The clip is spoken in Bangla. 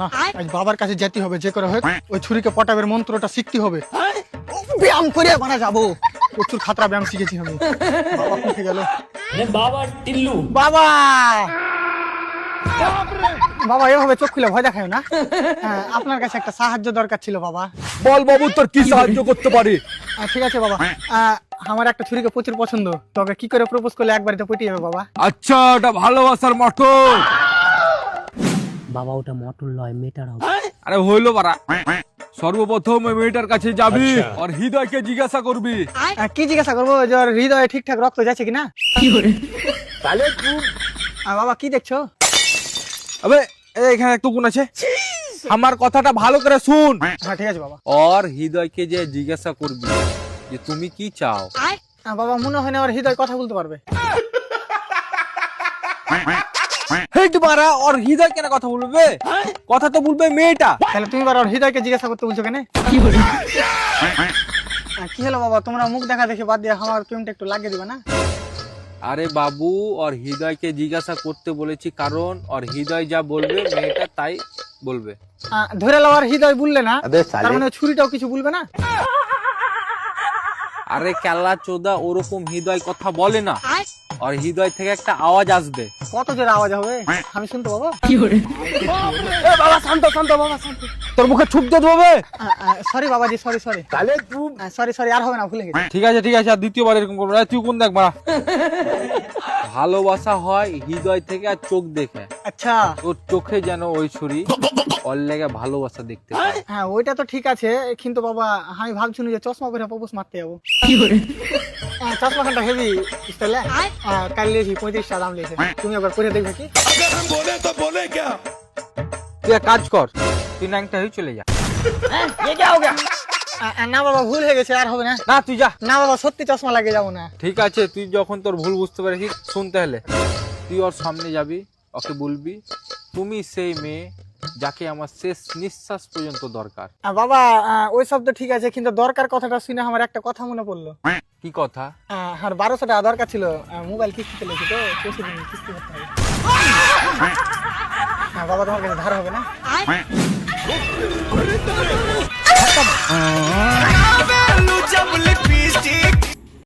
না আজ বাবার কাছে যেতে হবে, যে করে হোক ওই ছুরিকে পটাবের মন্ত্রটা শিখতে হবে। ব্যায়াম করে মানে যাবো, প্রচুর খাতরা ব্যায়াম শিখেছি আমি। বাবা উঠে গেল। বাবা টিল্লু, বাবা বাবা এভাবে চোখ খুলে ভয় দেখায় না। হ্যাঁ, আপনার কাছে একটা সাহায্য দরকার ছিল বাবা। বল বাবু, তোর কি সাহায্য করতে পারি? ঠিক আছে বাবা, আমার একটা ছুরিকে প্রচুর পছন্দ, তবে কি করে প্রপোজ করলে একবারে তো পটিয়ে যাবে বাবা। আচ্ছা, ওটা ভালোবাসার মটর। বাবা ওটা মটর লয়, মেটার হবে। আরে হইলো বাড়া, সর্বপ্রথম ওই মেয়েটার কাছে যাবি আর হৃদয়কে জিজ্ঞাসা করবি। কি জিজ্ঞাসা করবো, যে ওর হৃদয়ে ঠিকঠাক রক্ত যাচ্ছে কিনা। বাবা কি দেখছো? আবে এখানে একটু কোন আছে, আমার কথাটা ভালো করে শুন। হ্যাঁ ঠিক আছে বাবা। और হৃদয়কে যে জিজ্ঞাসা করবি যে তুমি কি চাও। বাবা মনে হয় না ওর হৃদয় কথা বলতে পারবে। হেট বাড়া, और হৃদয় কেন কথা বলবে? কথা তো বলবে মেয়েটা। তাহলে তুমি বার ওর হৃদয়কে জিজ্ঞাসা করতে বলছো কেন? কি হলো বাবা, তোমরা মুখ দেখা দেখে বাদ দিয়ে আমার প্রেমটা একটু লাগিয়ে দিবে না? আরে বাবু, और হৃদয়কে জিজ্ঞাসা করতে বলেছি কারণ और হৃদয় যা বলবে মেয়েটা তাই বলবে। ধরে লো, আর হৃদয় বললে না, তার মানে ছুরিটাও কিছু বলবে না? আরে কেলা চোদা, ওরকম হৃদয় কথা বলে না, और হৃদয় থেকে একটা আওয়াজ আসবে। কত জোরে আওয়াজ হবে আমি শুনতে পাবো? বাবা শান্ত শান্ত, বাবা শান্ত, তোর মুখে ছুপ দিয়ে দেবে। সরি বাবাজি, সরি সরি সরি সরি, আর হবে না, ভুলে গেছি। ঠিক আছে ঠিক আছে, আর দ্বিতীয়বার এরকম করবো না। তুই কোন দেখ বাড়া। ভালোবাসা হয় হৃদয় থেকে আর চোখ দেখে। আচ্ছা তোর চোখে যেন ওই ছুরি, ওর লেগে ভালোবাসা দেখতে পায়। হ্যাঁ ওইটা তো ঠিক আছে, কিন্তু বাবা আমি ভাবছিলাম যে চশমা পরে প্রপোজ মারতে যাবো। চশমা খানটা হেভি স্টাইলে, কাল নিয়েছি 35টা দাম নিয়েছে, তুমি একবার পরে দেখবে কি? তুই এক কাজ কর, তুই ন্যাংটা হয়ে চলে যা। না বাবা ভুল হয়ে গেছে, আর হবে না। না তুই যা। না বাবা সত্যি চশমা লাগিয়ে যাবো না। ঠিক আছে, তুই যখন তোর ভুল বুঝতে পেরেছিস, শুনতে হলে তুই ওর সামনে যাবি, ওকে বলবি তুমি সেই মেয়ে যাকে আমার শেষ নিঃশ্বাস পর্যন্ত দরকার। বাবা ওই সব তো ঠিক আছে, কিন্তু দরকার কথাটা শুনে আমার একটা কথা মনে পড়লো। কি কথা? আর 1200 টাকা দরকার ছিল, মোবাইল কিস্তিতে লেছি তো, প্রতিদিন কিস্তি করতে হবে। বাবা তোমার কাছে ধার হবে না?